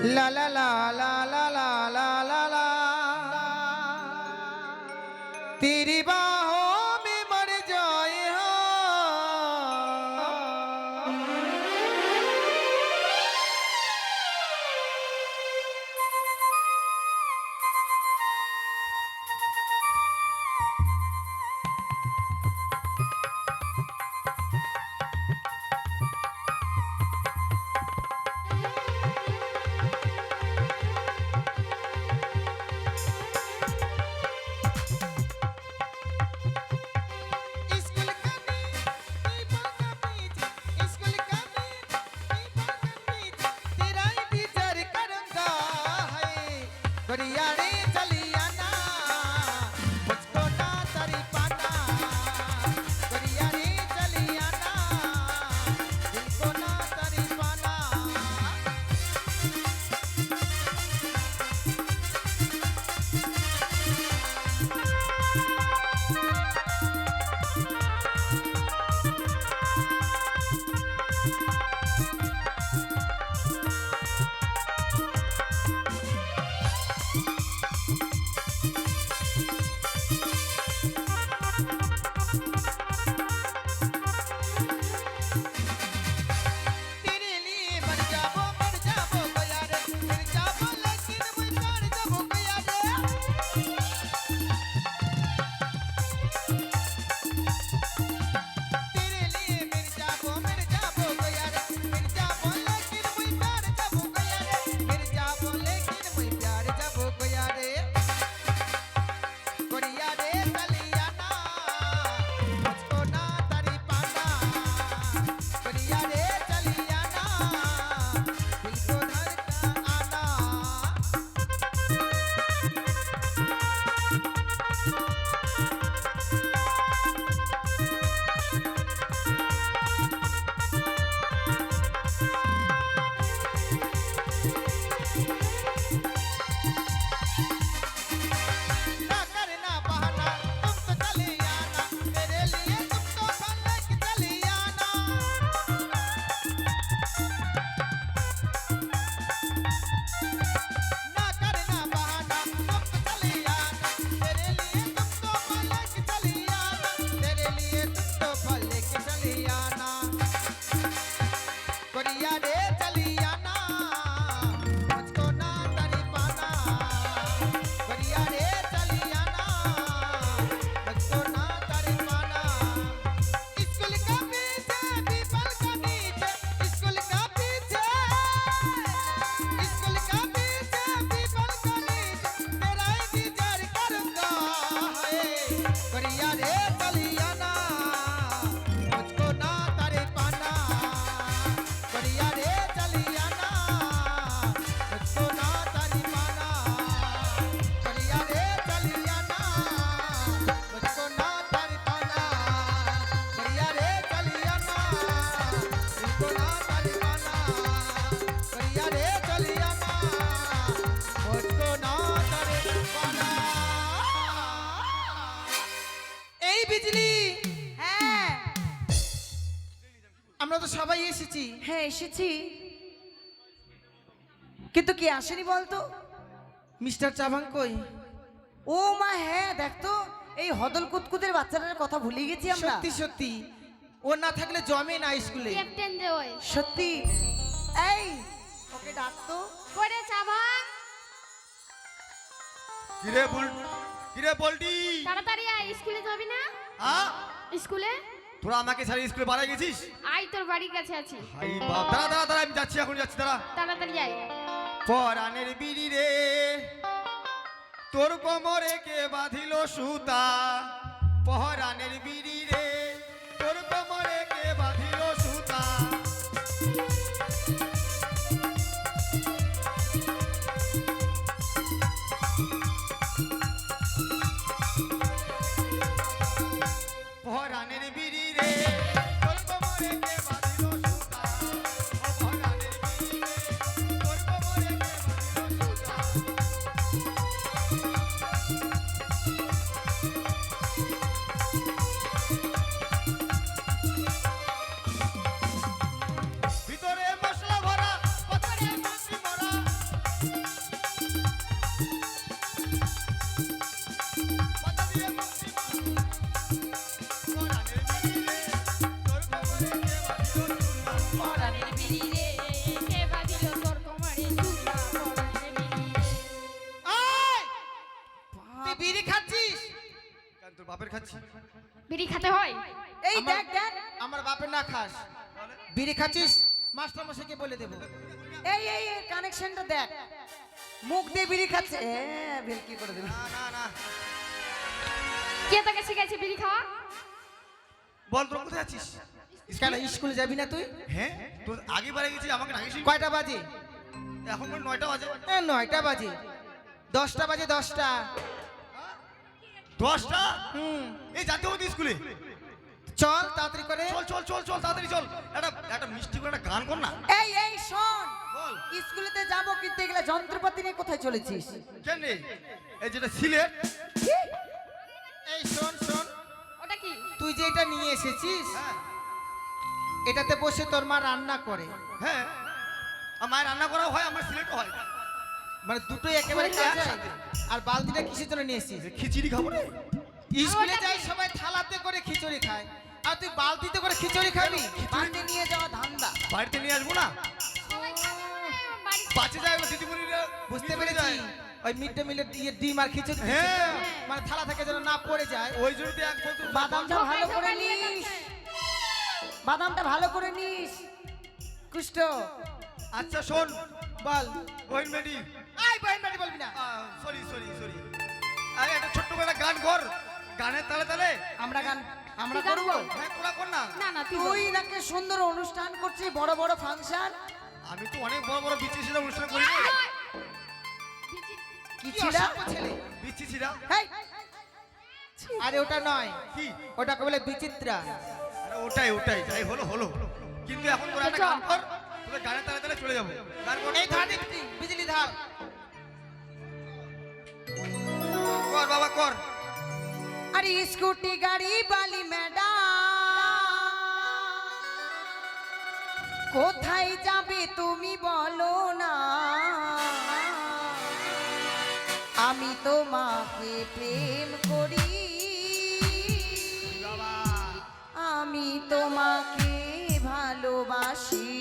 ला ला ला ला ला ला ला ला ला तेरी बाहों में मर जाए আমরা তো সবাই এসেছি। হ্যাঁ এসেছি, কিন্তু কি আসেনি বলতো? মিস্টার চাভাং কই? ও মা হ্যাঁ, দেখ তো এই হদল কুতকুতের বাচ্চাটার কথা ভুলে গেছি আমরা। সত্যি সত্যি ও না থাকলে জমে না স্কুলে। ক্যাপ্টেন যে ওই সত্যি। এই ওকে ডাক তো। করে চাভাং, কিরে বলটি, তাড়াতাড়ি আয়, স্কুলে যাবি না? হ্যাঁ স্কুলে তোরা আমাকে ছাড়ি স্কুলে বাড়াই গেছিস? আয়, তোর বাড়ির কাছে আছি। হাই বাপ, দাঁড়া দাঁড়া দাঁড়া, আমি যাচ্ছি, এখন যাচ্ছি, দাঁড়া। তাড়াতাড়ি আয়। পরাণের বিড়ি রে, তোর কোমরে কে বাঁধিল সুতা। পরাণের বিড়ি রে, তোর কোমরে কে বাঁধিল সুতা। পরাণের বিড়ি রে, তোর কোমরে কে বাঁধিল সুতা। ও পরাণের বিড়ি রে, তোর কোমরে কে বাঁধিল সুতা। খেতে হয়? এই দেখ দেখ আমার বাপের না খাস, বিড়ি খাচ্ছিস মাস্টার মশাইকে বলে দেবো। এই এই কানেকশনটা দেখ, মুখ দিয়ে বিড়ি খাচ্ছে, ভেলকি করে দিল। না না না, কে তোকে শিখাইছে বিড়ি খাওয়া? বল তোর কোথায় আছিস? কেন স্কুলে যাবি না তুই? হ্যাঁ, তোর আগে বারে গেছি, আমাকে ডাকিস। কয়টা বাজে? এখন মনে 9টা বাজে। 9টা বাজে, 10টা বাজে, 10টা। 10টা? হুম, এই জাতীয় স্কুলে। চল তাড়াতাড়ি করে। চল চল চল চল, তাড়াতাড়ি চল। একটা মিষ্টি করে একটা গান কর না। এই এই শোন, বল। স্কুলেতে যাবো কিন্তু এগুলা যন্ত্রপাতি নিয়ে কোথায় চলেছিস? কেন? এই যেটা সিলেট। এই শোন শোন, ওটা কি? তুই যে এটা নিয়ে এসেছিস, হ্যাঁ এটাতে বসে তোর মা রান্না করে। হ্যাঁ, আমার রান্না করা হয়, আমার সিলেটও হয়। মানে দুটোই একেবারে কাজ হয়। একসাথে। আর বালতিটা কিসের জন্য নিয়ে এসেছিস? খিচুড়ি খাবো রে। স্কুলে যাই সবাই থালাতে করে খিচুড়ি খায়, আর তুই বালতিতে করে খিচুড়ি খাবি? বাড়িতে নিয়ে যাওয়া ধান্দা। বাড়িতে নিয়ে আসবো না, সবাই খাবে বাড়ি। বাঁচে যায় ওই দিদিমণিরা। বুঝতে পেরেছি, ওই মিড ডে মিলের ডিম আর খিচুড়ি দিচ্ছে হ্যাঁ। তো? মানে থালা থেকে যেন না পড়ে যায়। ওই জন্য তো এক বছর বাদামটা ভালো করে ঢোকায় নিয়ে নিস, যাচ্ছে। বাদামটা ভালো করে নিস কুষ্ট। আচ্ছা শোন, বল। ওই মেডি, আই বহেন বাড়ি বলবি না। সরি সরি সরি, আরে একটা ছোট্ট করে একটা গান কর, গানের তালে তালে। আমরা গান আমরা তুই গান করবো? কর। হ্যাঁ তোরা কর না। না না তুই তুই নাকি সুন্দর অনুষ্ঠান করছিস, বড় বড় ফাংশন। আমি তো অনেক বড় বড় বিচি ছিলাম, অনুষ্ঠান করি। কি কি ছিড়া? অসভ্য ছেলে। বিচি ছিলাম। হেই, আরে ওটা নয়, কি? ওটাকে বলে বিচিত্রা। আরে ওটাই ওটাই, যাই হলো হলো। কিন্তু এখন তোরা একটা গান কর, তোদের গানের তালে তালে চলে যাবো। গান কর। এই ধার দেখছি বিজলি ধার। কর বাবা কর। আরে স্কুটি গাড়ি বালি ম্যাডাম, কোথায় যাবে তুমি বলো না, আমি তোমাকে প্রেম করি, আমি তোমাকে ভালোবাসি।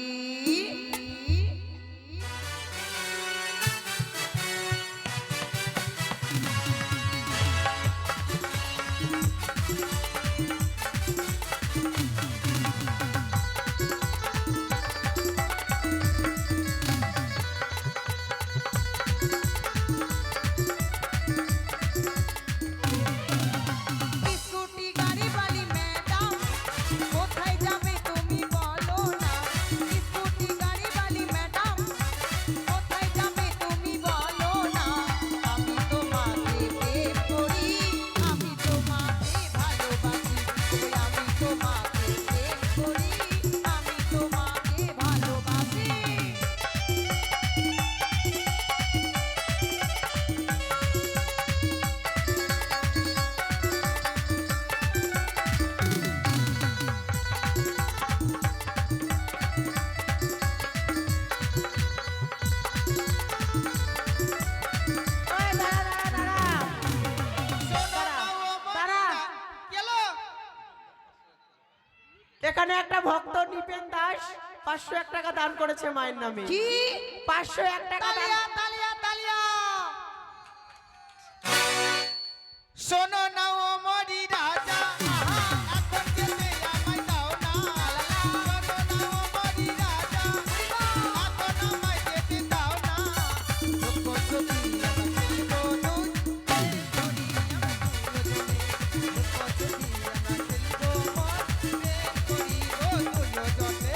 স্কুটি গাড়ি বালি ম্যাডাম, কোথায় যাবে তুমি বলো না, স্কুটি গাড়ি বালি ম্যাডাম, কোথায় যাবে তুমি বলো না, আমি তোমাকে প্রেম করি, আমি তোমাকে ভালোবাসি, আমি তোমাকে প্রেম করি, আমি তোমাকে ভালোবাসি। এখানে একটা ভক্ত নিপেন দাস 501 টাকা দান করেছে মায়ের নামে। কি? 501 টাকা দান। তালিয়া তালিয়া তালিয়া। শোনো না ও মরি রাজা, এখন যেতে আমায় দাও না। শোনো না ও মরি রাজা, এখন আমায় যেতে দাও না। লোক যদি আমাকে বলো, প্রেম করি আমরা দুজনে। লোক যদি আমাকে বলো, প্রেম করি ও দুজনে।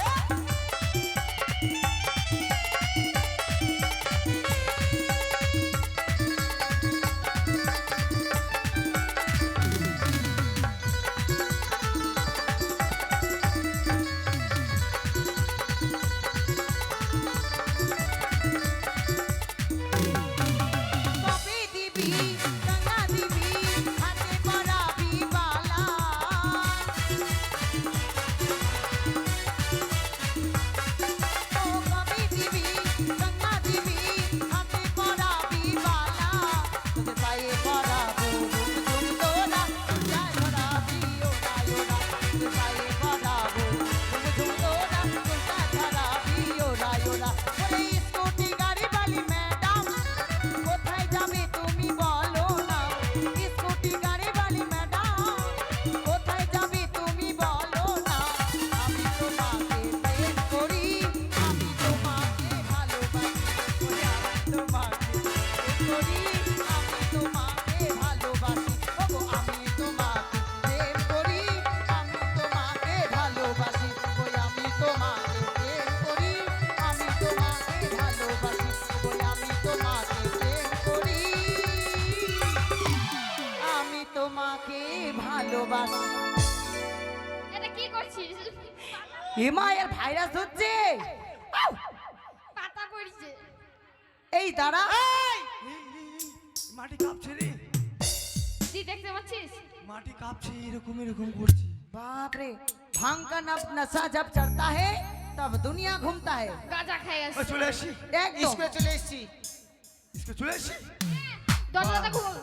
এমা এর ভাইরাস হচ্ছে। আউ! পাতা পড়ছে। এই দাঁড়া, মাটি কাঁপছে রে, তুই দেখতে পাচ্ছিস? মাটি কাঁপছে, এরকম এরকম করছে। बाप रे भांग का नशा जब चढ़ता है तब दुनिया घूमता है। গাঁজা খাই ওই আসছে। চলে আসি, एकदम স্কুলে চলে এসেছি। স্কুলে চলে আসি। দরজাটা খুল।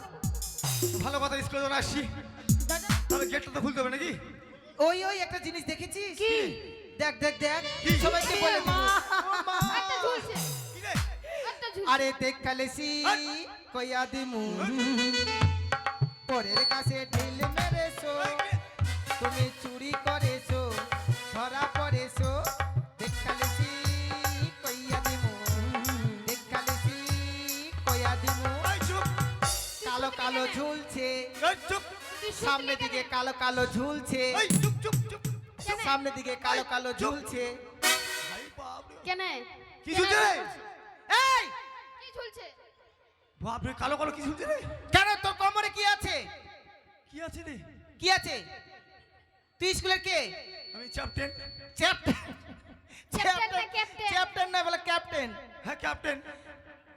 ভালো কথা, স্কুলে যখন আসছি দরজা তাহলে গেটটা তো খুলতে হবে নাকি? ওই ওই একটা জিনিস দেখেছিস? কি? দেখ দেখ দেখ, কি? সবাইকে বলে দিব। একটা ঝুলছে। কি রে? একটা ঝুলছে। আরে দেখ কালেসি কইয়া দিমু পরের কাছে ঢিল মেরেছো, তুমি চুরি করেছো, ধরা পড়েছো। দেখ কালেসি কইয়া দিমু, দেখ কালেসি কইয়া দিমু। এই চুপ, কালো কালো ঝুলছে এই চুপ, তুই শুনলি সামনের কেন? দিকে, কালো কালো ঝুলছে এই চুপ চুপ চুপ। কেন? সামনের দিকে, কালো কালো ঝুলছে। ভাই বাপ রে, কেন? কি কেন ঝুলছে রে? এই কি ঝুলছে? বাপ রে, কালো কালো কি ঝুলছে রে? কেন তোর কোমরে কি আছে? কি আছে রে? কি আছে? তুই স্কুলের কে? আমি ক্যাপ্টেন। ক্যাপ্টেন। ক্যাপ্টেন না ক্যাপ্টেন? ক্যাপ্টেন না, বলে ক্যাপ্টেন। হ্যাঁ ক্যাপ্টেন।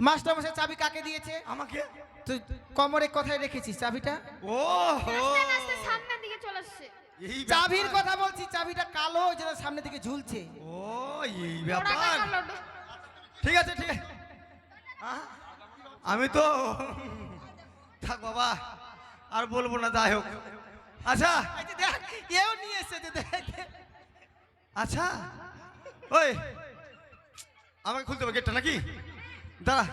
মাস্টার মশাই চাবি কাকে দিয়েছে? আমাকে? তুই কোমরে কোথায় রেখেছিস চাবিটা? ও হো, আস্তে আস্তে সামনের দিকে চলে আসছে। এই চাবির ব্যাপার। কথা বলছি, চাবিটা কালো যেটা সামনের দিকে ঝুলছে। ও এই ওরা ব্যাপার। কালো। ঠিক আছে ঠিক আছে, আমি তো থাক বাবা, আর বলবো না, যাই হোক। আচ্ছা এই যে দেখ, এও নিয়ে এসেছে, দেখ। আচ্ছা, ওই আমাকে খুলতে হবে গেটটা নাকি? দাঁড়া।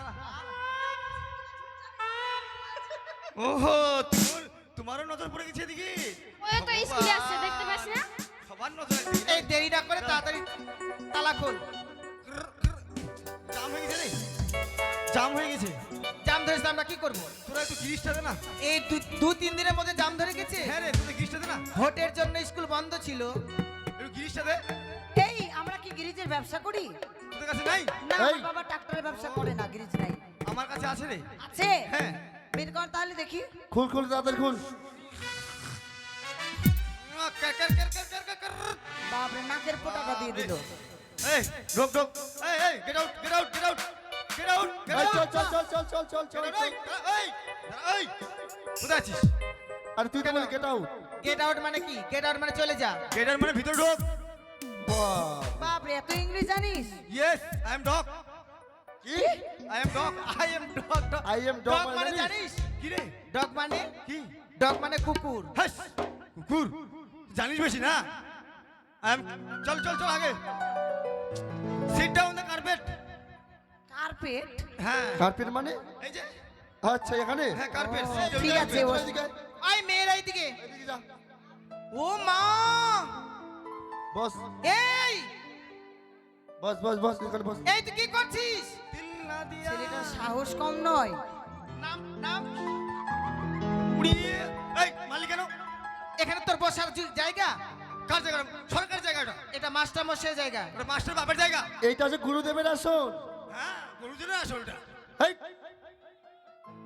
ওহো, তোমারও নজর পড়ে গেছে এদিকে। ওই তো স্কুলে আসছে, দেখতে পাস না? সবার নজর এদিকে। এই দেরি না করে তাড়াতাড়ি তালা খোল। জাম হয়ে গেছে রে, জাম হয়ে গেছে। জাম ধরেছে, আমরা কি করবো? তোরা একটু গিরিশটা দে না। এই দু তিন দিনের মধ্যে জাম ধরে গেছে। হ্যাঁ রে, তোদের গিরিশটা দে না, ভোটের জন্য স্কুল বন্ধ ছিল। একটু গিরিশটা দে। এই আমরা কি গিরিজের ব্যবসা করি? তোদের কাছে নাই? না আমার বাবা ট্রাক্টরের ব্যবসা করে না, গিরিজ নাই। আমার কাছে আছে রে। আছে? হ্যাঁ। বের কর তাহলে দেখি। খুল খুল তাড়াতাড়ি খুল। কর, কর, কর, কর, কর, কর, কর। বাপ রে নাকের পোটাটা দিয়ে দিল। এই ঢোক ঢোক, এই এই get out get out get out get out get এই আউট। চল চল চল চল চল চল চল এই এই এই কোথায় আছিস? আরে তুই তো বলি গেট আউট। গেট আউট মানে কি? গেট আউট মানে চলে যা। গেটের মানে ভিতর ঢোক। বাহ, বাপ রে এত ইংলিশ জানিস? Yes, I am dog. কি? I am dog. I am dog. I am dog dog মানে মানে জানিস? কি রে? ডগ মানে কি? ডগ মানে কুকুর। হাস, কুকুর। জানিস বেশি না? আই এম, চল চল চল আগে। Seat down the carpet. Carpet? হ্যাঁ, কার্পেট মানে? এই যে, আচ্ছা এখানে। হ্যাঁ কার্পেট। ঠিক আছে, ও এদিকে, আই মেয়ের এইদিকে। এদিকে যা। ও মা, বস এই বস বস বস এখানে বস। এই তুই কি করছিস? দিল না দিয়া ছেলেটার সাহস কম নয়। নাম নাম। উড়িয়ে। এই মালিক কেন? এখানে তোর বসার জায়গা? কার জায়গা? সরকারি জায়গাটা। এটা মাস্টার মশাইয়ের জায়গা। ওটা মাস্টার বাপের জায়গা। এইটা হচ্ছে গুরুদেবের আসন। হ্যাঁ, গুরুজনের আসল ওটা। হেই,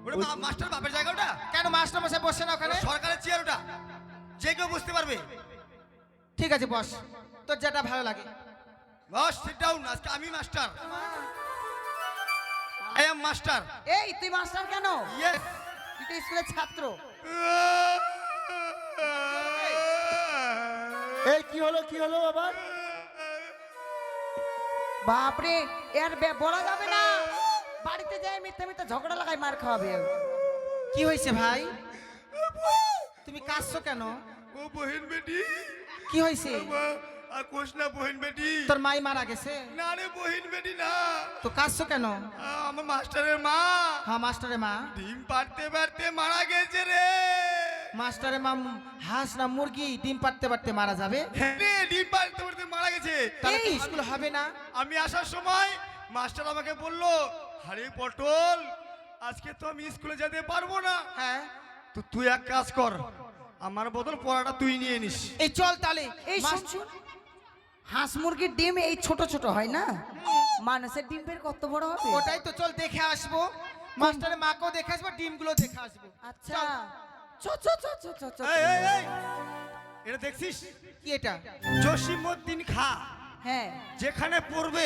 ওটা মাস্টার বাপের জায়গা ওটা। কেন মাস্টার মশাই বসে না ওখানে? ওটা সরকারের চেয়ার ওটা, যে কেউ বুঝতে পারবে। ঠিক আছে বস, তোর যেটা ভালো লাগে। বস, সিট ডাউন। আজকে আমি মাস্টার। I am master. এই তুই মাস্টার কেন? ইয়েস। তুই তো স্কুলের ছাত্র। এই কি হলো আবার? বাপ রে এর বলা যাবে না। বাড়িতে যাই মিথ্যা মিথ্যা ঝগড়া লাগাই মার খাওয়াবে। কি হয়েছে ভাই? তুমি কাঁদছো কেন? ও বহিন বেটি। কি হয়েছে? আর কোশ না বহিন বেটি। তোর মাই মারা গেছে? না রে বহিন বেটি না। তো কাঁদছো কেন? আমার মাস্টারের মা হ্যাঁ মাস্টারের মা। ডিম পাড়তে পারতে মারা গেছে রে। মাস্টারের মা হাঁস না মুরগি ডিম পাড়তে পারতে মারা যাবে? হ্যাঁ রে, ডিম পাড়তে পারতে মারা গেছে। তাহলে কি স্কুল হবে না? আমি আসার সময় মাস্টার আমাকে বললো, আরে পটল, আজকে তো আমি স্কুলে যেতে পারবো না। হ্যাঁ, তো তুই এক কাজ কর, আমার বদল পড়াটা তুই নিয়ে নিস। এই চল তাহলে। এই শুন শুন, হাঁস মুরগির ডিম এই ছোট ছোট হয় না, মানুষের ডিম বের কত বড় হবে? ওটাই তো, চল দেখে আসবো। মাস্টারের মাকেও দেখে আসবো, ডিমগুলো দেখে আসবো। আচ্ছা চ চ চ চ চ চ। এই, এই, এই, এটা দেখছিস? কি এটা? জসিমউদ্দিন খা হ্যাঁ যেখানে পড়বে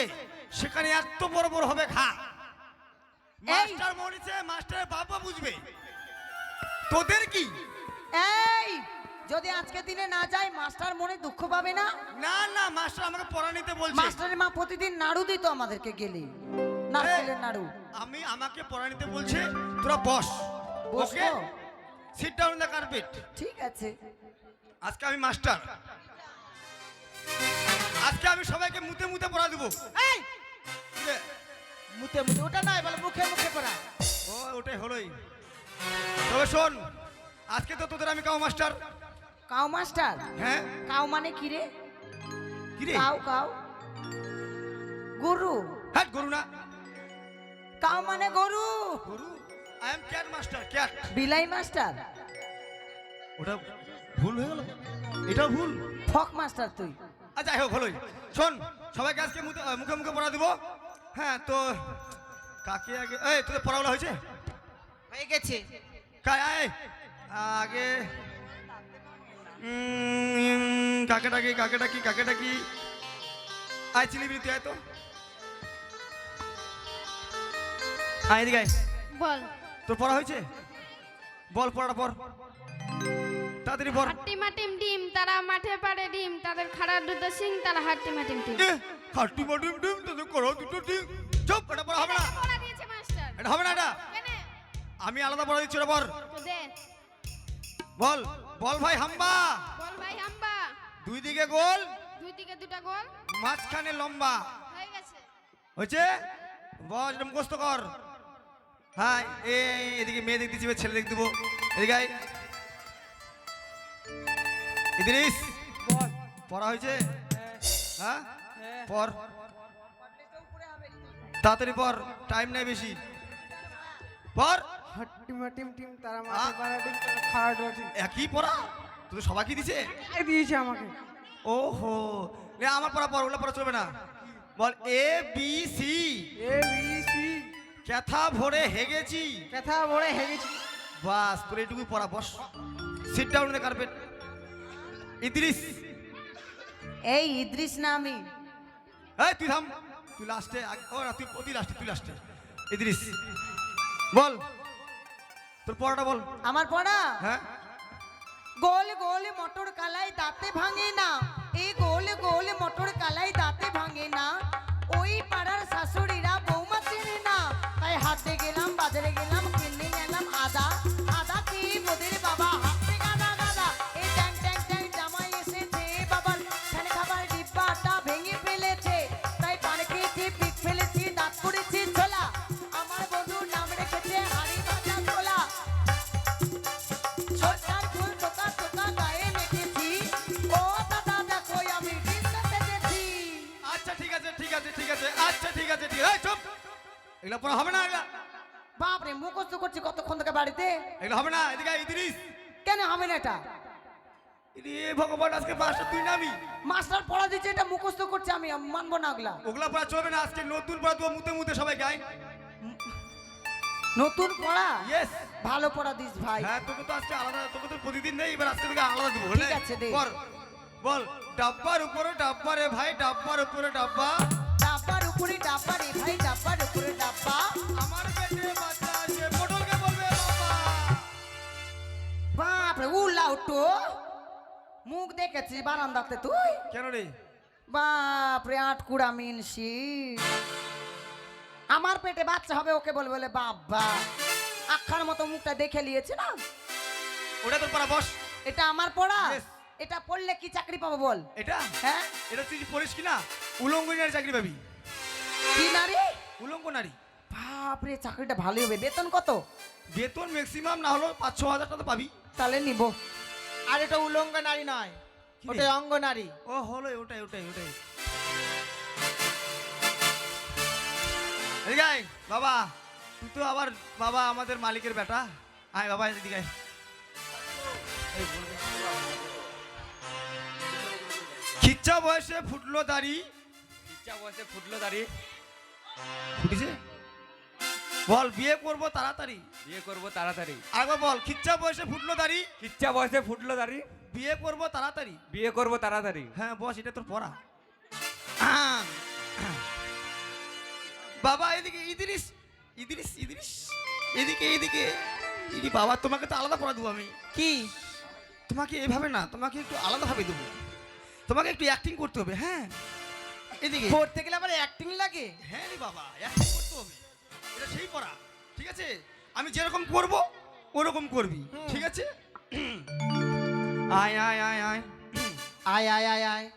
সেখানে এত বড় বড় হবে খা। মাস্টার মরিছে, মাস্টারের বাবা বুঝবে। তোদের কি? এই যদি আজকে দিনে না যাই মাস্টার মনে দুঃখ পাবে না? না না, মাস্টার আমাকে পড়া নিতে বলছে। মাস্টারের মা প্রতিদিন নাড়ু দিত আমাদেরকে গেলে, নারকেলের নাড়ু। আমাকে পড়া নিতে বলছে, তোরা বস। বসো। Seat down the carpet. ঠিক আছে। আজকে আমি মাস্টার, আজকে আমি সবাইকে মুতে মুতে পড়া দেবো। এই মুতে মুতে ওটা নয়, বলে মুখে মুখে পড়া। ও ওটাই হলোই। তবে শোন, আজকে তো তোদের আমি কাও মাস্টার। Cow master? হ্যাঁ। কাউ মানে কি রে? কি রে? কাউ কাউ গরু? হ্যাঁ গরু না, কাউ মানে গরু। গরু। I am cat master, cat. বিলাই মাস্টার? ওটা ভুল হয়ে গেল, এটাও ভুল। ফক মাস্টার তুই? আচ্ছা যাই হোক হলোই। শোন, সবাইকে আজকে মুখে মুখে পড়া দেবো। হ্যাঁ তো কাকে আগে, এই তোদের পড়াগুলো হয়েছে? হয়ে গেছে। আগে কাকে ডাকি, কাকে ডাকি, কাকে ডাকি? আয় চিলিবি, তুই আয় তো। আয় এদিকে আয়। বল। তোর পড়া হয়েছে? বল পড়াটা পড়, তাড়াতাড়ি পড়। হাট্টি মাটিম ডিম, তারা মাঠে পাড়ে ডিম, তাদের খাড়া দুটো সিং, তারা হাট্টি মাটিম ডিম। হাট্টি মাটিম ডিম, তোদের করো দুটো ডিম। চুপ, এটা পড়া হবে না, পড়া দিয়েছে মাস্টার। এটা হবে না। এটা কেনে? আমি আলাদা পড়া দিচ্ছি, ওটা পড়। তো দে। বল বল ভাই হাম্বা। বল ভাই হাম্বা। দুই দিকে গোল, দুই দিকে দুটো গোল। মাঝখানে লম্বা। হয়ে গেছে। হয়েছে? বল, এটা মুখস্থ কর। হ্যাঁ এদিকে মেয়ে দেখ দিচ্ছি, ছেলে দেখ দেবো। এদিকে আয়। ইদ্রিস, পড়া হয়েছে? হ্যাঁ পড়, তাড়াতাড়ি পড়, টাইম নাই বেশি। পড়। হাট্টি মাটিম টিম তারা মাঠে পাড়া ডিম তারা খাড়া ডোয়া ডিম। একই পড়া তোদের সবাই কি দিছে? এই দিয়েছে আমাকে। ওহো, লে আমার পড়া পড়, ওগুলো পড়া চলবে না। বল A B C. A B C. ক্যাথা ভরে হেগেছি। কথা বলে হেগেছি। বাস, তোর এইটুকুই পড়া, বস। Sit down the carpet. Idris. এই ইদ্রিস না আমি। এই তুই থাম, তুই লাস্টে। ও না, তুই অতি লাস্টে, তুই লাস্টে। ইদ্রিস বল, তোর পড়াটা বল। আমার পড়া? হ্যাঁ। গোল গোল মটর কালাই দাঁতে ভাঙে না, এই গোল গোল মটর কালাই দাঁতে ভাঙে না, ওই পাড়ার শাশুড়িরা বৌমা চেনে না, তাই হাটে গেলাম, বাজারে গেলাম, কিনে এলাম আদা, আদা খেয়ে মোদের বাবা হাতে গাদা গাদা, এই ট্যাং ট্যাং ট্যাং জামাই এসেছে, বাবার ফ্যান খাবার ডিব্বাটা ভেঙে ফেলেছে, তাই পান খেয়েছি, পিঠ ফেলেছি, দাঁত করেছি ছোলা, আমার বন্ধুর নাম রেখেছে হাড়ি ভাজা ছোলা, ছোটার ফুল টোকা টোকা গায়ে মেখেছি, ও দাদা দেখো আমি ডিস্কো পেতেছি। আচ্ছা ঠিক আছে, ঠিক আছে, ঠিক আছে, আচ্ছা ঠিক আছে, ঠিক আছে। এই চুপ, এগুলো পড়া হবে না, এগুলা বাপরে মুখস্থ করছি কতক্ষণ থেকে বাড়িতে। এগুলো হবে না। এদিকে আয়, ইদ্রিস। কেন হবে না এটা? রে ভগবান, আজকে পাঁচটা তুই নামি। মাস্টার পড়া দিচ্ছে, এটা মুখস্থ করছে, আমি মানবো না ওগুলা। ওগুলা পড়া চলবে না, আজকে নতুন পড়া দেবো, মুতে মুতে সবাই গায়। নতুন পড়া? ইয়েস। ভালো পড়া দিস ভাই। হ্যাঁ, তোকে তো আজকে আলাদা, তোকে তো প্রতিদিন নেই, এবার আজকে তোকে আলাদা দেবো। ঠিক আছে, দে। পড়, বল। ডাব্বার উপরে ডাব্বা রে ভাই, ডাব্বার উপরে ডাব্বা, ডাব্বার উপরে ডাব্বা রে ভাই, ডাব্বার উপরে ডাব্বা, আমার পেটে বাচ্চা আছে, পটলকে বলবে বাবা। বাপরে উল্লা উঠো, মুখ দেখেছি বারান্দাতে তুই? কেন রে? বাপরে আটকুড়া মিনসি, আমার পেটে বাচ্চা হবে ওকে বলে বলে বাবা, আখার মতো মুখটা দেখে নিয়েছে না। ওটা তোর পড়া, বস। এটা আমার পড়া? Yes. এটা পড়লে কি চাকরি পাবো বল? এটা হ্যাঁ, এটা তুই পড়িস কিনা, উলঙ্গ নারী চাকরি পাবি। কি নারী? উলঙ্গ নারী। বাপরে চাকরিটা ভালোই হবে। বেতন কত? বেতন ম্যাক্সিমাম না হলো 5-6 হাজার টাকা তো পাবি। তাহলে নিব। আর এটা উলঙ্গ নারী নয়, কি রে? ওটা অঙ্গ নারী। ও হলো, ওটাই ওটাই ওটাই। এদিকে আয়, বাবা তুই তো আবার বাবা আমাদের মালিকের বেটা। আয় বাবা এদিকে আয়। খিচ্চা বয়সে ফুটলো দাড়ি। ইচ্ছা বয়সে ফুটলো দাড়ি। ফুটিছে? বল বিয়ে করব তাড়াতাড়ি। বিয়ে করব তাড়াতাড়ি। আগে বল খিচ্চা বয়সে ফুটলো দাড়ি। কিচ্ছা বয়সে ফুটলো দাড়ি। বিয়ে করব তাড়াতাড়ি। বিয়ে করব তাড়াতাড়ি। হ্যাঁ বস, এটা তোর পড়া। বাবা এদিকে ইদ্রিস, ইদ্রিস ইদ্রিস, এদিকে এদিকে। ইদি বাবা, তোমাকে তো আলাদা পড়া দেবো আমি। কি তোমাকে এভাবে না, তোমাকে একটু আলাদাভাবে দেবো। তোমাকে একটু অ্যাক্টিং করতে হবে। হ্যাঁ এদিকে। পড়তে গেলে আবার অ্যাক্টিং লাগে? হ্যাঁ রে বাবা, অ্যাক্টিং করতে হবে। এটা সেই পড়া, ঠিক আছে? আমি যেরকম করব ওরকম করবি, ঠিক আছে? আয় আয় আয় আয়। আয় আয় আয় আয়।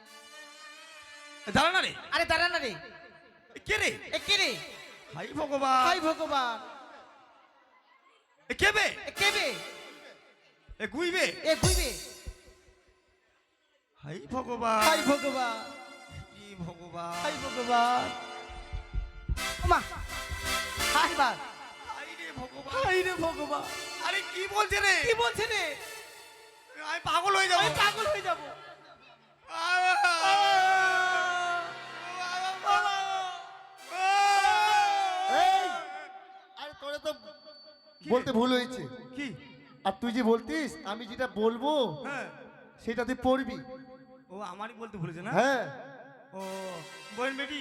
দাঁড়া না রে। আরে দাঁড়া না রে। এ কে রে? এ কে রে? হাই ভগবান। হাই ভগবান। এ কে বে? এ কে বে? এ গুইবে? এ গুইবে? হাই ভগবান। হাই ভগবান। কি ভগবান। হাই ভগবান। ওমা হাই বাস। হাই রে ভগবান। হাই রে ভগবান। আরে কি বলছে রে? কি বলছে রে? আমি পাগল হয়ে যাব। আমি পাগল হয়ে যাব। এই আরে তোরে তো বলতে ভুল হয়েছে। কি? আর তুই যে বলতিস আমি যেটা বলবো হ্যাঁ। সেটা তুই পড়বি। ও আমারই বলতে ভুলেছে না? হ্যাঁ ও বোন বেটি,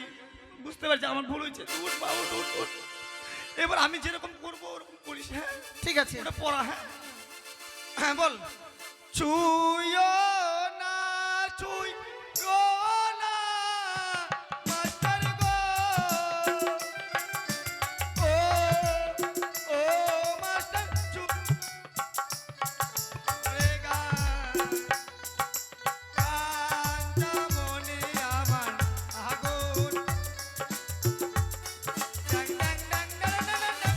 বুঝতে পারছি আমার ভুল হয়েছে। উঠ মা, উঠ উঠ উঠ। এবার আমি যেরকম করবো ওরকম করিস। হ্যাঁ ঠিক আছে। ওটা পড়া। হ্যাঁ হ্যাঁ বল। ছুঁয়ো না, ছুঁয়ো না মাস্টার গো। ও ও মাস্টার রে গা। কাঞ্চা মনে আমার আগুন। ডাং ডাং ডাং ডাং ডাং ডাং।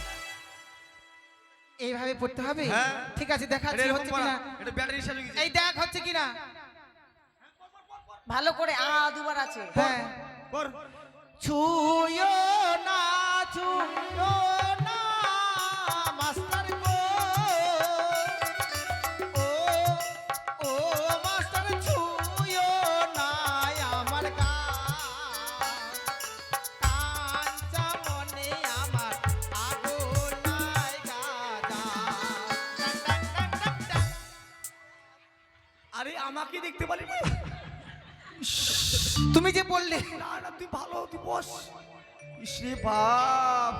এইভাবে পড়তে হবে? হ্যাঁ। ঠিক আছে, দেখাচ্ছি এটা হচ্ছে কিনা। এটা ব্যাটারি সাজে গেছে। এই দেখ হচ্ছে কিনা। ভালো করে দুবার আছে। হ্যাঁ। কর। ছুঁয়ো না, ছুঁয়ো না মাস্টার গো। ও ও মাস্টার ছুঁয়ো না আমার কাঞ্চা মনে আমার আগুন নাই গাজা। টাক টাক টাক টাক টাক। আরে আমাকে দেখতে পারি না? তুমি যে বললে না না, তুই ভালো, তুই বস। ইসরে বাপ,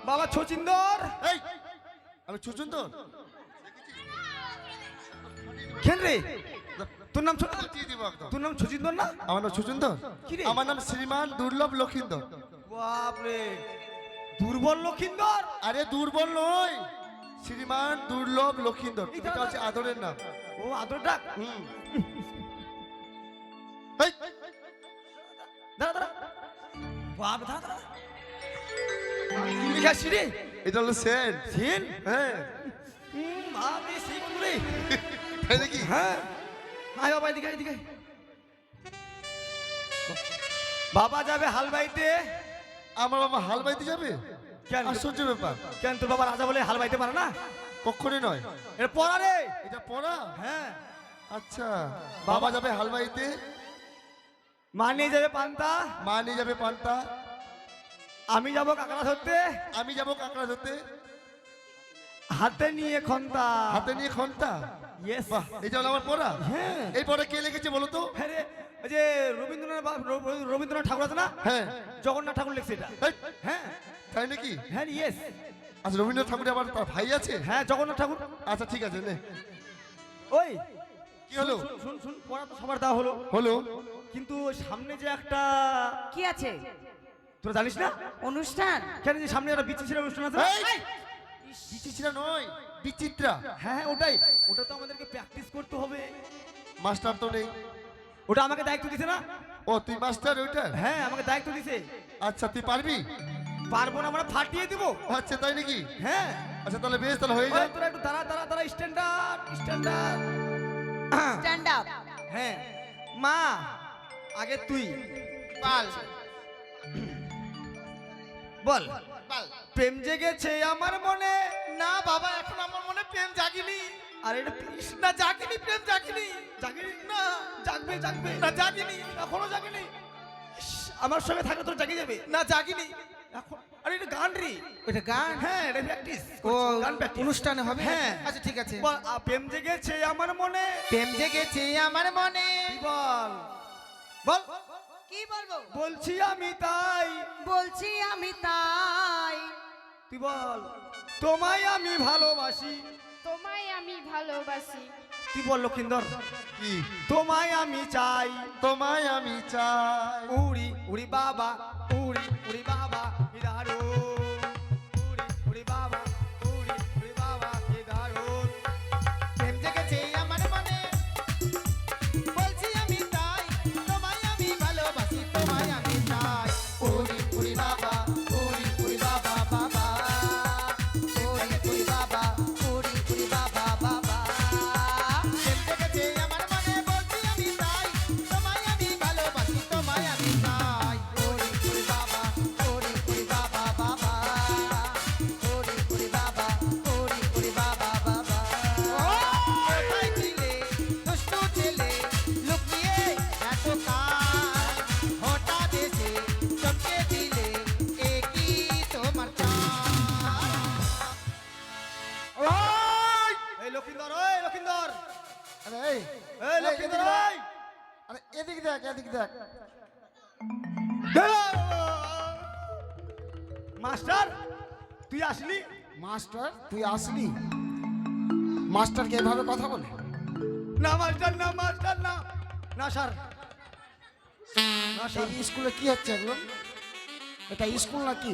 বাবা ছচিন্দর। এই আমি ছুচুন তো কেন রে? তোর নাম দিয়ে দিব একদম। তোর নাম ছচিন্দর না? আমার নাম ছুচুন তো। কি রে? আমার নাম শ্রীমান দুর্লভ লক্ষিন্দর। বাপ রে, দুর্বল লক্ষিন্দর। আরে দুর্বল নয়, শ্রীমান দুর্লভ লক্ষিন্দর। এই এটা হচ্ছে আদরের নাম। ও আদর ডাক। হুম এই দাঁড়া দাঁড়া। বাপ দাঁড়া দাঁড়া। কি লিখে আসছি রে? এটা হলো সেন। সেন? হ্যাঁ বাপ রে, সেই করে। তাই নাকি? হ্যাঁ আয় বাবা, এদিকে আয়, এদিকে আয়। বাবা যাবে হাল বাইতে। আমার বাবা হাল বাইতে যাবে? কেন? আশ্চর্য ব্যাপার। কেন তোর বাবা রাজা বলে হাল বাইতে পারে না? কখনই নয়। এটা পড়া রে। এটা পড়া? হ্যাঁ। আচ্ছা, বাবা যাবে হাল বাইতে, মা নিয়ে যাবে পান্তা, মা নিয়ে যাবে পান্তা, আমি যাবো কাঁকড়া ধরতে, আমি যাবো কাঁকড়া ধরতে, হাতে নিয়ে খন্তা। হাতে নিয়ে খন্তা। ইয়েস। বাহ, এটা হলো আমার পড়া। হ্যাঁ। এই পড়া কে লিখেছে বলো তো? হ্যাঁ রে, ওই যে রবীন্দ্রনাথ ঠাকুর আছে না? হ্যাঁ জগন্নাথ ঠাকুর লিখছে এটা। এই, হ্যাঁ তাই নাকি? হ্যাঁ ইয়েস। আচ্ছা, রবীন্দ্রনাথ ঠাকুরের আবার তার ভাই আছে? হ্যাঁ জগন্নাথ ঠাকুর। আচ্ছা ঠিক আছে, নে। ওই কি হলো? শুন শুন শুন, পড়া তো সবার দেওয়া হলো, হলো কিন্তু সামনে যে একটা, কি আছে? তোরা জানিস না অনুষ্ঠান? কেন যে সামনে একটা বিচিত্রা অনুষ্ঠান আছে না? এই! বিচিত্রা নয়, বিচিত্রা। হ্যাঁ ওটাই, ওটা তো আমাদেরকে প্র্যাকটিস করতে হবে। মাস্টার তো নেই। ওটা আমাকে দায়িত্ব দিছে না? ও তুই মাস্টার ওইটা? হ্যাঁ আমাকে দায়িত্ব দিছে। আচ্ছা তুই পারবি? পারবো না, আমরা ফাটিয়ে দিব। আচ্ছা তাই নাকি? হ্যাঁ আচ্ছা তাহলে বেশ, তাহলে হয়ে ওই যায়। তোরা একটু দাঁড়া দাঁড়া দাঁড়া, স্ট্যান্ডার্ড স্ট্যান্ডার্ড। Stand up. হ্যাঁ মা, আগে তুই বল বল। বল। প্রেম জেগেছে আমার মনে। না বাবা, এখন আমার মনে প্রেম জাগিনি। আর এটা প্লিজ না জাগিনি, প্রেম জাগিনি। জাগিনি না জাগবে জাগবে। না জাগিনি। এখনো জাগেনি। ইস, আমার সঙ্গে থাকলে তোর জাগিয়ে যাবে। না জাগিনি। এখন আরে এটা গান রে। ওটা গান? হ্যাঁ এটা প্র্যাকটিস। ও গান প্র্যাকটিস। অনুষ্ঠানে হবে? হ্যাঁ। আচ্ছা ঠিক আছে। বল প্রেম জেগেছে আমার মনে। প্রেম জেগেছে আমার মনে। কি বল বল। কি বলবো? বলছি আমি তাই। বলছি আমি তাই। তুই বল তোমায় আমি ভালোবাসি। তোমায় আমি ভালোবাসি। তুই বল লক্ষিন্দর কি তোমায় আমি চাই। তোমায় আমি চাই। উড়ি উড়ি বাবা উড়ি উড়ি বাবা কি দারুণ। উড়ি উড়ি বাবা উড়ি উড়ি বাবা কি দারুণ। প্রেম জেগেছে আমার মনে, বলছি আমি তাই, তোমায় আমি ভালোবাসি, তোমায় আমি চাই। উড়ি উড়ি বাবা, উড়ি উড়ি বাবা বাবা, উড়ি উড়ি বাবা, উড়ি উড়ি বাবা বাবা। প্রেম জেগেছে আমার মনে, বলছি আমি তাই, তোমায় আমি ভালোবাসি, তোমায় আমি চাই। উড়ি উড়ি বাবা, উড়ি উড়ি বাবা বাবা, উড়ি উড়ি বাবা, উড়ি উড়ি বাবা বাবা। কোথায় ছিলে দুষ্টু ছেলে, লুকিয়ে এত কাল, হঠাৎ এসে চমকে দিলে, এ কি তোমার চাল? এই লক্ষিন্দর ওই লক্ষিন্দর আরে এই এই লক্ষিন্দর ওই। আরে এদিক দেখ, এদিক দেখ। মাস্টার তুই আসলি? মাস্টার তুই আসলি? মাস্টারকে এভাবে কথা বলে? না মাস্টার না মাস্টার না না স্যার না স্যার। এই স্কুলে কি হচ্ছে এগুলো? এটা স্কুল নাকি?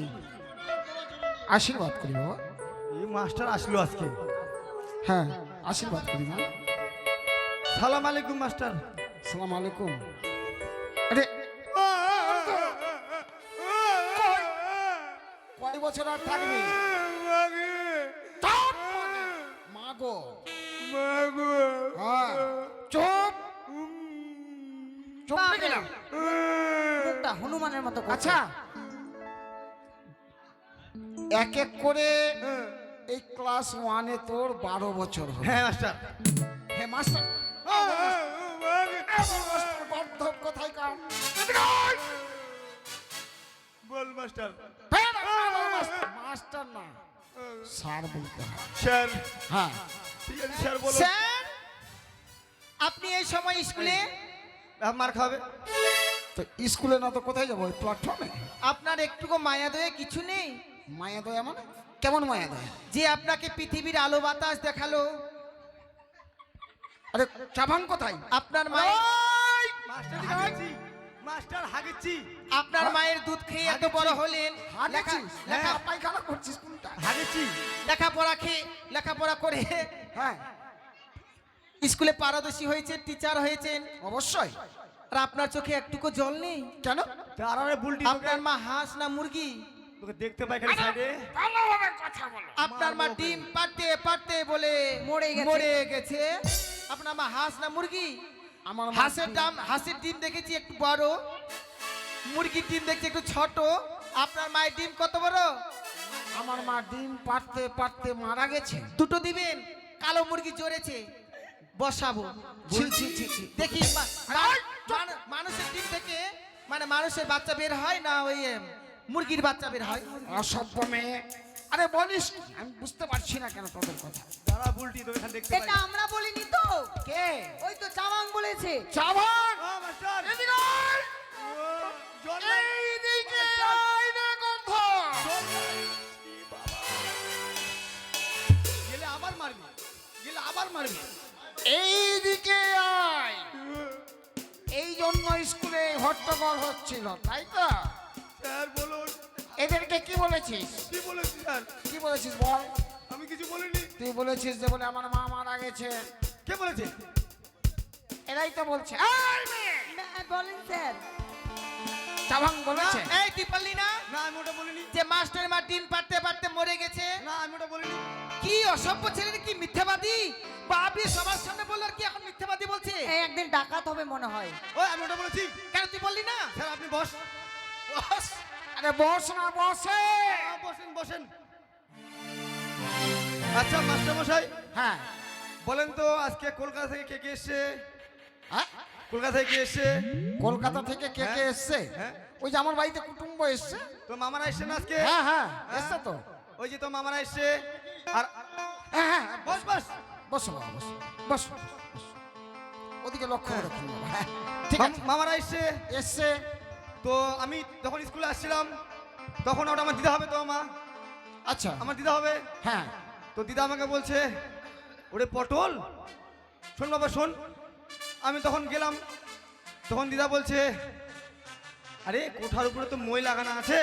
আশীর্বাদ করি বাবা। এই মাস্টার আসলো আজকে। হ্যাঁ আশীর্বাদ করি মা। সালাম আলাইকুম মাস্টার। সালাম আলাইকুম। আরে কয় বছর আর থাকবি? চুপ! মা গো হ্যাঁ চুপ চুপ বাবা। গেলাম। মুখটা হনুমানের মতো করছে। আচ্ছা এক এক করে এই ক্লাস 1-এ তোর 12 বছর হলো। হ্যাঁ মাস্টার। হে মাস্টার মাস্টার বার্ধব কোথায় কাম? বল মাস্টার। মাস্টার না স্যার বলতে হয়। স্যার হ্যাঁ ঠিক আছে স্যার বলো। স্যার, আপনি এই সময় স্কুলে? মার খাবে। তো স্কুলে না তো কোথায় যাবো? ওই প্ল্যাটফর্মে? আপনার একটুকু মায়া দয়ে কিছু নেই? মায়া দয়া মানে কেমন মায়া দয়া? যে আপনাকে পৃথিবীর আলো বাতাস দেখালো, আরে চাবান কোথায়? আপনার মায়ের মাস্টার হাগেছি মাস্টার হাগেছি আপনার মায়ের দুধ খেয়ে এত বড় হলেন, হাগেছিস? লেখা পায়খানা করছিস কোনটা? হাগেছি। লেখাপড়া খেয়ে লেখাপড়া করে হ্যাঁ স্কুলে পারদর্শী হয়েছে, টিচার হয়েছেন, অবশ্যই। আর আপনার চোখে একটুকু জল নেই? কেন? তারারে বুলটি আপনার মা হাঁস না মুরগি? তোকে দেখতে পাই খালি সাইডে। ভালোভাবে কথা বলো। আপনার মা ডিম পাড়তে পাড়তে বলে মরে গেছে। আপনার মা হাঁস না মুরগি? আমার মা হাঁসের ডিম দেখেছি একটু বড়, মুরগির ডিম দেখছি একটু ছোট। আপনার মায়ের ডিম কত বড়? আমার মা ডিম পাড়তে পাড়তে মারা গেছে। দুটো দিবেন, কালো মুরগি জড়েছে, বসাবো। ছি ছি ছি ছি। দেখি মানুষের ডিম থেকে মানে মানুষের বাচ্চা বের হয় না ওই মুরগির বাচ্চা বের হয়? অসভ্য মেয়ে। আরে বলিস কি? আমি বুঝতে পারছি না কেন তোদের কথা। তারা বুলটি তোকে খালি দেখতে এটা পাই। আমরা বলিনি তো, কে? ওই তো চামাং বলেছে। চাবান মাস্টার এদিকে আয়। জল এইদিকে আয় রে গন্ধ। গেলে আবার মারবি গেলে আবার মারবি। এইদিকে আয়। এই জন্য স্কুলে হট্টগোল হচ্ছিল তাই তো? স্যার বলুন এদেরকে কি বলেছিস? কি বলেছি স্যার? কি বলেছিস বল? আমি কিছু বলিনি। তুই বলেছিস যে বলে আমার মা মারা গেছে। কে বলেছে? এরাই তো বলছে। এই মেয়ে! বলেন স্যার। চাবাং বলেছে। এই তুই পারলি না না আমি ওটা বলিনি। যে মাস্টার মা ডিম পাড়তে পাড়তে মরে গেছে? না আমি ওটা বলিনি। কি অসভ্য ছেলে, কি মিথ্যাবাদী! বাপি সবার সামনে বললো আর কি এখন মিথ্যাবাদী বলছে? এই একদিন ডাকাত হবে মনে হয়। ওই আমি ওটা বলেছি। কেন তুই বললি না? স্যার আপনি বস। বস। আরে বস না বসে। বসেন বসেন। আচ্ছা মাস্টার মশাই হ্যাঁ বলেন তো আজকে কলকাতা থেকে কে কে এসছে? হ্যাঁ কলকাতা থেকে কে এসছে? কলকাতা থেকে কে কে হ্যাঁ। এসছে? হ্যাঁ। ওই যে আমার বাড়িতে কুটুম্ব এসছে। তো তো মামারা এসছে না আজকে? হ্যাঁ হ্যাঁ এসছে তো। ওই যে তো মামারা এসছে। আর হ্যাঁ হ্যাঁ বস বস। বসো বাবা বসো বসো বসো। ওদিকে লক্ষ্য করে রাখুন বাবা। হ্যাঁ ঠিক আছে মামারা এসছে। এসছে। তো আমি যখন স্কুলে আসছিলাম তখন ওটা আমার দিদা হবে তো মা, আচ্ছা আমার দিদা হবে। হ্যাঁ তো দিদা আমাকে বলছে ওরে পটল শোন বাবা শোন। আমি তখন গেলাম, তখন দিদা বলছে আরে কোঠার উপরে তো মই লাগানো আছে,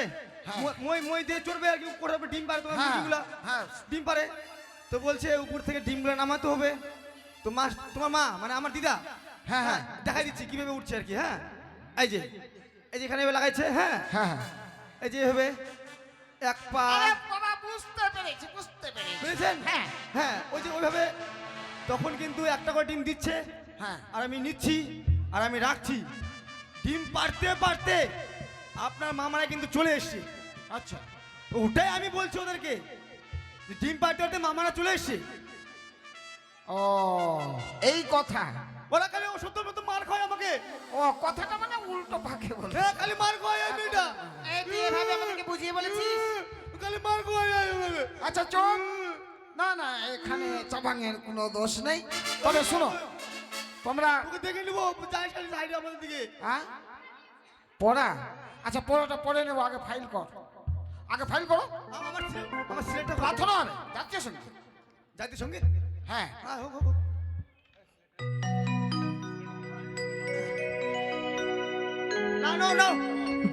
হ্যাঁ। মই দিয়ে চড়বে আর কি, কোঠার উপরে ডিম পারে তোমার হ্যাঁ মুরগিগুলা, হ্যাঁ ডিম পারে। তো বলছে উপর থেকে ডিমগুলো নামাতে হবে। তো মা, তোমার মা মানে আমার দিদা, হ্যাঁ হ্যাঁ দেখাই দিচ্ছি কিভাবে উঠছে আর কি। হ্যাঁ এই যে এখানে এভাবে লাগাইছে। হ্যাঁ হ্যাঁ হ্যাঁ এই যে এভাবে এক পা, আরে বাবা বুঝতে পেরেছি বুঝতে পেরেছি। বুঝেছেন? হ্যাঁ হ্যাঁ ওই যে ওইভাবে তখন কিন্তু একটা করে ডিম দিচ্ছে হ্যাঁ আর আমি নিচ্ছি আর আমি রাখছি। ডিম পারতে পারতে আপনার মামারা কিন্তু চলে এসছে। আচ্ছা ওটাই আমি বলছি ওদেরকে যে ডিম পারতে পারতে মামারা চলে এসছে। ও এই কথা। ওরা খালি অসত্য মতো মার খায় আমাকে। ও কথাটা মানে উল্টো পাকে বলে। হ্যাঁ খালি মার খায় এই মেয়েটা, এই তুই এভাবে আমাদেরকে বুঝিয়ে বলেছিস? খালি মার খায় আমাকে। আচ্ছা চল। না না এখানে চাবাঙের কোনো দোষ নেই। তবে শোনো তোমরা ওকে দেখে নিবো যাই খালি সাইডে আমাদের দিকে। হ্যাঁ পড়া। আচ্ছা পড়াটা পড়ে নেবো, আগে ফাইল কর, আগে ফাইল করো। আমার সিলেটটা প্রার্থনা হবে জাতীয় সঙ্গীত। জাতীয় সঙ্গীত। হ্যাঁ হ্যাঁ হোক হোক হোক। না না না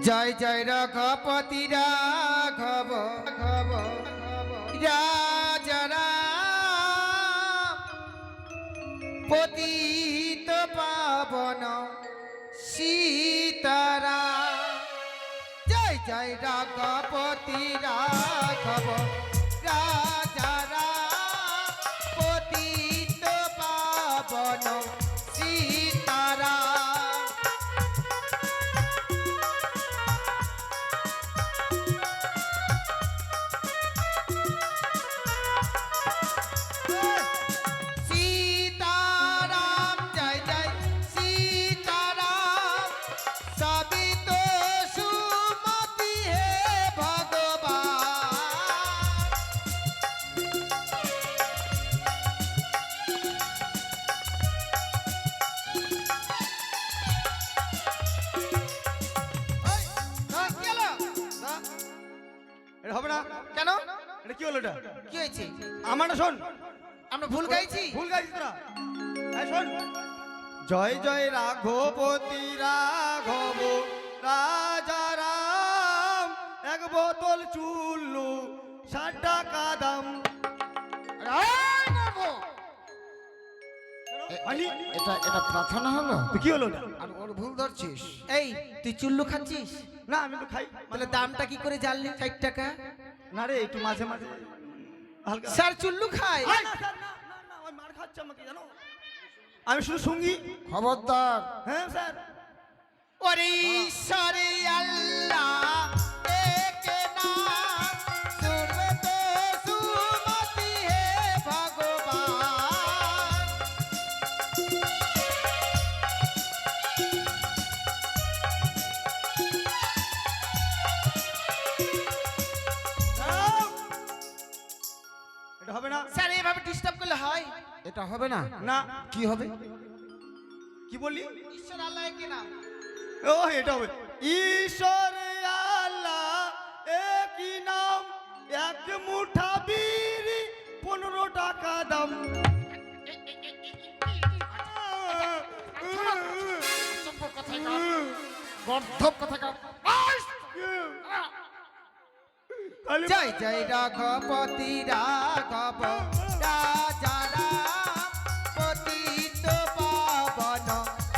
জয় জয় রঘপতি রাঘব ঘব রাজা রাম পতিত পাবন সীতারাম। জয় জয় রঘপতি রাঘব রাজা রাম পতিত পাবন সীতারাম। सीताराम जय जय सीताराम सभी तो सुमति है भगवान। কি হলো? না, এটা হবে না। কেন এটা কি হলো? এটা কি হয়েছে? আমারটা শোন। আমরা ভুল গাইছি? ভুল গাইছিস তোরা। এই শোন, জয় জয় রাঘবতী রাঘব রাজা রাম এক বোতল চুল্লু 60 টাকা দাম। এই বাবু, আনি এটা এটা প্রার্থনা হলো তো কি হলো? এটা আর ওর ভুল ধরছিস। এই তুই চুল্লু খাচ্ছিস? না আমি তো খাই। তাহলে দামটা কি করে জানলি 60 টাকা? না রে একটু মাঝে মাঝে হালকা। স্যার চুল্লু খায়? এই, স্যার, না না না ওই মার খাচ্ছে আমাকে জানো। আমি শুধু সঙ্গী। খবরদার। হ্যাঁ স্যার। ওরে ঈশ্বরে আল্লাহ এক নাম সর্বত সুমতি হে ভগবান। এটা হবে না। স্যার এভাবে ডিস্টার্ব করলে হয়? এটা হবে না। না কি হবে? কি বললি? ঈশ্বর আল্লাহ একে নাম। ও এটা হবে ঈশ্বর আল্লাহ একই নাম এক মুঠা বিড়ি 15 টাকা দাম। গর্ধব কথাকার। খালি জয় জয় রাঘবতী রাঘব রাজা রাম পতিত পাবন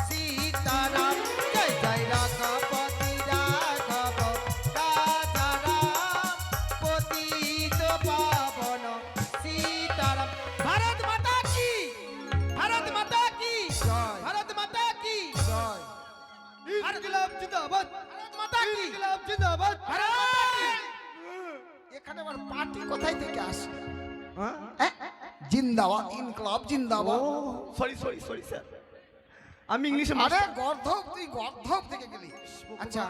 সীতারাম। জয় জয় রাঘবতী রাঘব রাজা রাম পতিত পাবন সীতারাম। ভারত মাতা কি, ভারত মাতা কি, জয় ভারত মাতা কি, জয়। ইনকিলাব জিন্দাবাদ, ভারত মাতা কি, ইনকিলাব জিন্দাবাদ। ভারত মাতা কি। এখানে আবার পার্টি কোথায় থেকে আসে? হ্যাঁ? জিন্দাবাদ ইনকলাব ও জিন্দাবাদ। সরি সরি সরি স্যার, আমি ইংলিশে আরে গর্ধব, তুই গর্ধব থেকে গেলি। আচ্ছা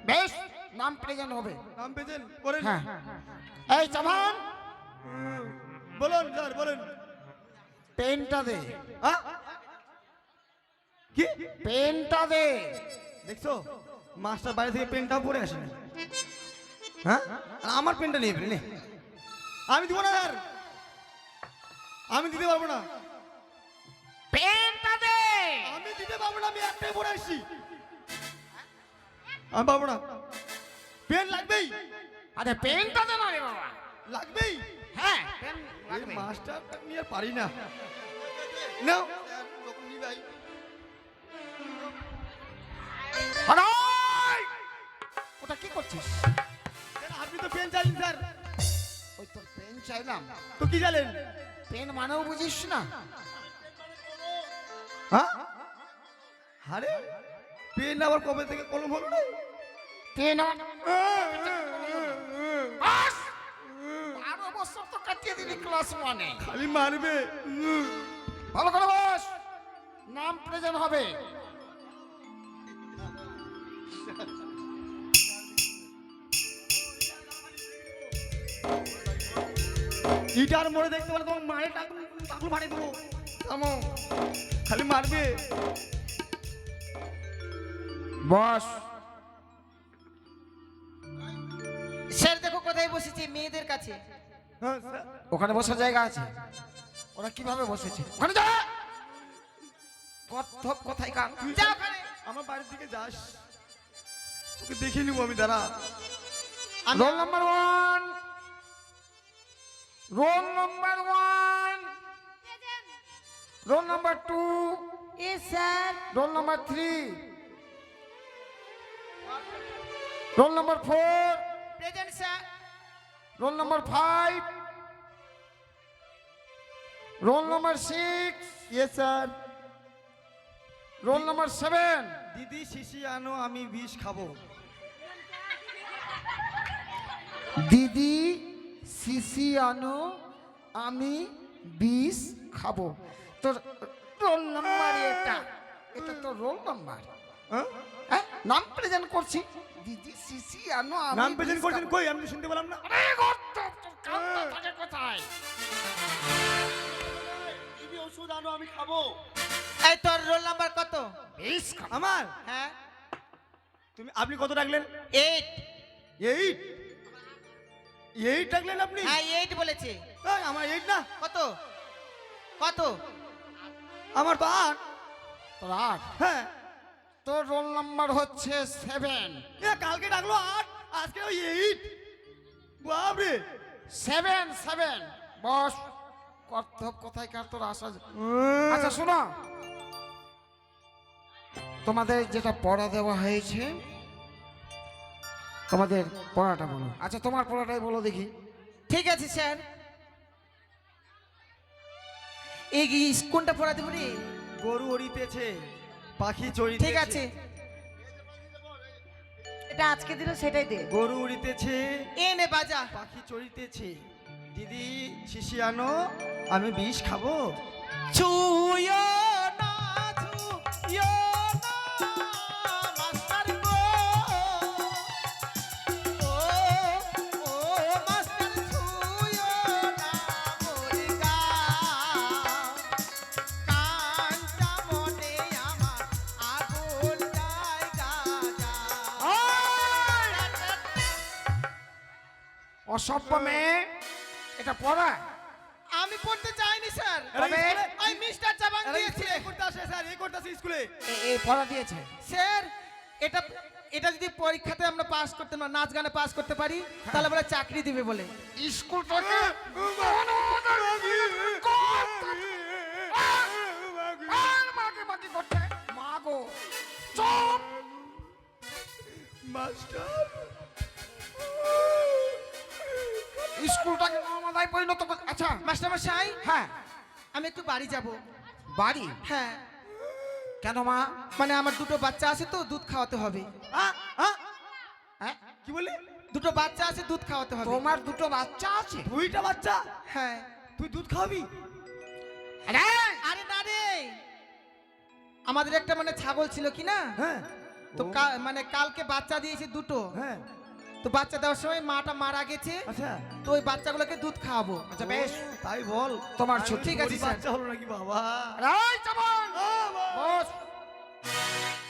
বেশ, নাম প্রেজেন্ট হবে। নাম পেয়েছেন করেন। হ্যাঁ এই চামান বলুন স্যার বলুন। পেনটা দে, হ্যাঁ কি পেনটা দে। দেখছো মাস্টার বাড়ি থেকে পেনটাও পরে আসেনি। হ্যাঁ আর আমার পেনটা নিয়ে ফেলে নে। আমি দিব না স্যার, আমি দিতে পারবো না, পেনটা দে। আমি দিতে পারবো না, আমি একটাই পরে আসছি, আমি পারবো না। পেন লাগবেই, আরে পেনটা দে না রে বাবা। লাগবেই। হ্যাঁ পেন এই লাগবে। মাস্টারটা নিয়ে আর পারি না। নাও ভাই। হারাই! ওটা কি করছিস? আপনি তো পেন চাইলেন স্যার। ওই তোর পেন চাইলাম, তো কি চাইলেন? পেন মানেও বুঝিস না। হ্যাঁ আরে পেন আবার কবে থেকে কলম হলো না? পেন 12 বছর তো কাটিয়ে দিবি ক্লাস 1-এ। খালি মারবে। ভালো করে বস, নাম প্রেজেন্ট হবে। ইটার মোড়ে দেখতে পারে তোমার মায়ের টাকুর মারে দেবো। থামো, খালি মারবে। বস। স্যার দেখো কোথায় বসেছি, মেয়েদের কাছে। হ্যাঁ স্যার। ওখানে বসার জায়গা আছে? ওরা কিভাবে বসেছে? ওখানে যা। কত্থক কোথায় কার? যা ওখানে। আমার বাড়ির দিকে যাস, তোকে দেখে নিবো আমি, দাঁড়া। Roll number 1, roll number 1, roll number 2, এ sir. Roll number 3, roll number 4, present sir. Roll number 5, roll number 6, yes sir. Roll number 7। দিদি শিশি আনো, আমি বিষ খাবো। দিদি সিসি আনো, আমি 20 খাবো। তোর রোল নাম্বার এটা, এটা তো রোল নাম্বার। হ্যাঁ হ্যাঁ নাম প্রেজেন্ট করছি। দিদি সিসি আনো, আমি নাম প্রেজেন্ট 20 করছেন খাবো। কই? আমি তো শুনতে পেলাম না। আরে গর্ত, তোর কানটা থাকে কোথায়? দিদি ওষুধ আনো, আমি খাবো। এই তোর রোল নাম্বার কত? 20 খাবো। আমার হ্যাঁ তুমি আপনি কত রাখলেন? 8। 8 8 রাখলেন আপনি? হ্যাঁ 8 বলেছে। এই, আমার 8 না, কত কত? আমার তো 8। তোর 8। হ্যাঁ তোর রোল নাম্বার হচ্ছে 7। এ কালকে ডাকলো 8, আজকে ওই 8। বাপরে। 7 বস। কর্তব্য কোথায় কার তোর আসা? আচ্ছা শোনো, তোমাদের যেটা পড়া দেওয়া হয়েছে, তোমাদের পড়াটা বলো। আচ্ছা তোমার পড়াটাই বলো দেখি। ঠিক আছে স্যার। এই কোনটা পড়া দেবো রে? গরু উড়িতেছে, পাখি চড়িতেছে। ঠিক আছে, এটা আজকে দিল সেটাই দে। গরু উড়িতেছে, এ নে বাজা। পাখি চড়িতেছে, দিদি শিশি আনো, আমি বিষ খাবো। ছুঁয়ো না, ছুঁয়ো না, মাস্টার গো। ও, ও মাস্টার ছুঁয়ো না মোর গাও। কাঞ্চা মনে আমার আগুন জায়গা যাও। অসভ্য মেয়ে, এটা পড়া? আমি পড়তে চাইনি স্যার, তবে ওই মিস্টার চাবাং আরে দিয়েছে। স্কুলে করতে আসে স্যার, এই করতে আসে স্কুলে। এই পড়া দিয়েছে? স্যার এটা এটা যদি পরীক্ষাতে আমরা পাস করতে না, নাচ গানে পাস করতে পারি, তাহলে বলে চাকরি দিবে বলে। স্কুল থেকে মাকে করছে মা গো। চুপ! মাস্টার স্কুলটাকে আমাদের পরিণত করছে। আচ্ছা মাস্টার মশাই, হ্যাঁ, আমি একটু বাড়ি যাব। বাড়ি? হ্যাঁ, কেন মা? মানে আমার দুটো বাচ্চা আছে তো, দুধ খাওয়াতে হবে। হ্যাঁ? কি বললি? দুটো বাচ্চা আছে, দুধ খাওয়াতে হবে। তোমার দুটো বাচ্চা আছে? 2টা বাচ্চা? হ্যাঁ। তুই দুধ খাওয়াবি? আরে আরে না রে, আমাদের একটা মানে ছাগল ছিল কি না, হ্যাঁ তো মানে কালকে বাচ্চা দিয়েছে দুটো। হ্যাঁ তো বাচ্চা দেওয়ার সময় মাটা মারা গেছে, আচ্ছা তো ওই বাচ্চাগুলোকে দুধ খাওয়াবো। আচ্ছা বেশ, তাই বল। তোমার আমি ছুটি। ঠিক আছে, গরিব স্যার। বাচ্চা হলো নাকি বাবা? এই চাবান, বস।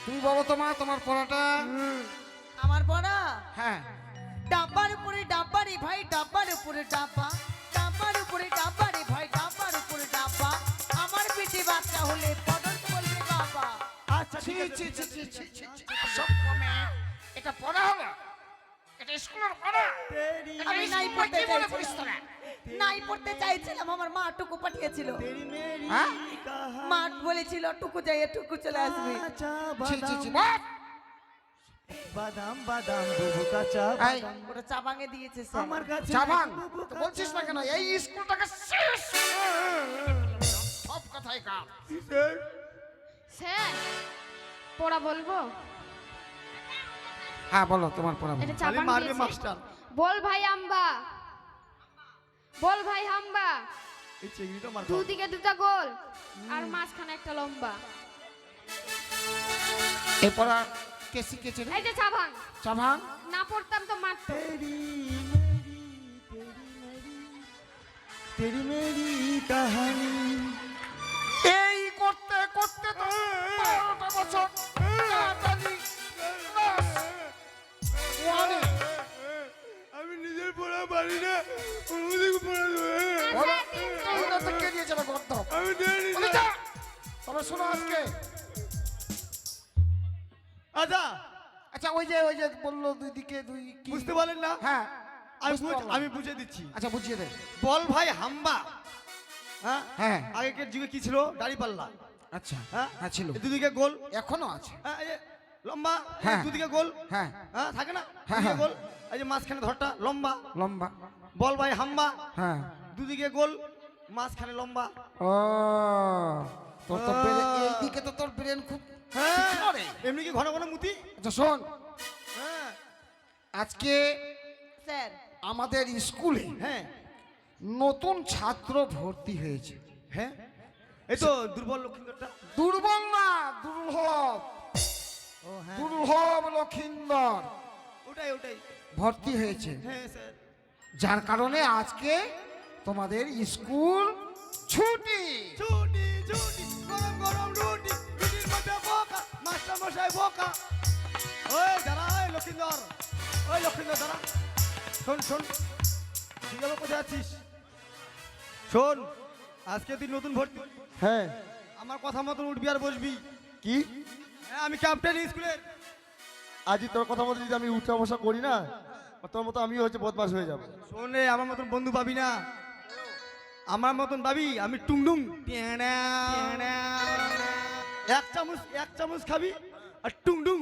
তুমি বলো তোমার পড়াটা। আমার পড়া হ্যাঁ, ডাব্বার উপরে ডাব্বা রে ভাই, ডাব্বার উপরে ডাব্বা, ডাব্বার উপরে ডাব্বা রে ভাই, ডাব্বার উপরে ডাব্বা। আমার পেটে বাচ্চা হলে পটল বলবে বাবা। আচ্ছা ছি ঠিক আছে, ছি ঠিক ছি আছে। ছি ছি ছি, সব কমে। এটা পড়া হলো? এটা স্কুলের পড়া? তেরি আমি নাই স্কুলে পড়তে কি মনে করিস চাইছিলাম, তোরা? নাই পড়তে চাইছিলাম, আমার মা টুকু পাঠিয়েছিল। তেরি মেরি হ্যাঁ? কাহানি। মা বলেছিল টুকু যাইয়ে টুকু চলে আসবে। কাঁচা ছি ছি ছি, বাদাম, বস। বাদাম বাদাম বুবু কাঁচা এই, বাদাম। ওটা চাবাঙে দিয়েছে স্যার। আমার কাছে চাবান, বুবু তো কাঁচা বলছিস না কেন? এই স্কুলটাকে শেষ। সব কথাই কাপ। স্যার পড়া বলবো? হ্যাঁ বলো, তোমার পড়া বলো। এটা খালি চাপান মারবে দিয়েছে। মাস্টার। বল ভাই আম্বা, বল ভাই হাম্বা। এই চিংড়িটা মার খাও। দুদিকে দুটা গোল আর মাঝখানে একটা লম্বা। এই পড়া কে শিখেছে রে? এই যে চাবান, চাবান, না পড়তাম তো মারতো। तेरी मेरी कहानी। এই করতে করতে তো 12টা বছর তাড়াতাড়ি নাস। ওয়ানে, আমি নিজের পড়া পারি না, অন্যদিকে পড়া দেবে। ওরা ওরা তো কে দিয়ে যাবে গর্ত। আমি দেরি বলি যা। তবে শোনো আজকে, আচ্ছা আচ্ছা ওই যে বললো দুই দিকে দুই কি? বুঝতে পারলেন না? হ্যাঁ, বুঝতে আমি পারলাম। বুঝে দিচ্ছি। আচ্ছা বুঝিয়ে দে। বল ভাই হাম্বা। হ্যাঁ হ্যাঁ, আগেকার যুগে কি ছিল? দাড়ি পাল্লা। আচ্ছা হ্যাঁ হ্যাঁ ছিল, এই দুদিকে গোল। এখনো আছে। হ্যাঁ এই যে লম্বা। হ্যাঁ। দুদিকে গোল। হ্যাঁ, হ্যাঁ থাকে না? হ্যাঁ, দুদিকে হ্যাঁ। গোল। এই যে মাঝখানে ধরটা লম্বা। লম্বা। বল ভাই হাম্বা। হ্যাঁ, দুদিকে গোল, মাঝখানে লম্বা। ও তোর তো এইদিকে তো তোর ব্রেন খুব হ্যাঁ তীক্ষ্ণ রে। এমনি কি ঘন ঘন মুতি? আচ্ছা শোন, হ্যাঁ আজকে স্যার আমাদের স্কুলে হ্যাঁ নতুন ছাত্র ভর্তি হয়েছে। হ্যাঁ এই তো দুর্বল লক্ষিন্দরটা। দুর্বল না, দুর্লভ। ও হ্যাঁ দুর্লভ লক্ষিন্দর ওটাই ওটাই। ভর্তি হয়েছে, হ্যাঁ স্যার। যার কারণে আজকে তোমাদের স্কুল ছুটি। ছুটি ছুটি, গরম গরম রুটি, রুটির মধ্যে বোকা, মাস্টার মশাই বোকা। ওই দাঁড়া, ওই লক্ষিন্দর, ওই লক্ষিন্দর দাঁড়া। শোন শোন, ঠিক আছে কোথায় আছিস? শোন, আজকে তুই নতুন ভর্তি। হ্যাঁ আমার কথা মতন উঠবি আর বসবি। কি হ্যাঁ আমি ক্যাপ্টেন স্কুলের। আজই তোর কথা মতো যদি আমি উঠা বসা করি না, তোর মতো আমিও হচ্ছে বদমাস হয়ে যাবো। শোন রে, আমার মতন বন্ধু পাবি না, আমার মতন পাবি। আমি টুংডুং এক চামচ খাবি আর টুংডুং।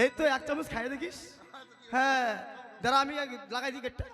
এই তো এক চামচ খাই দেখিস। হ্যাঁ দাঁড়া, আমি লাগাই দিই গেটটা।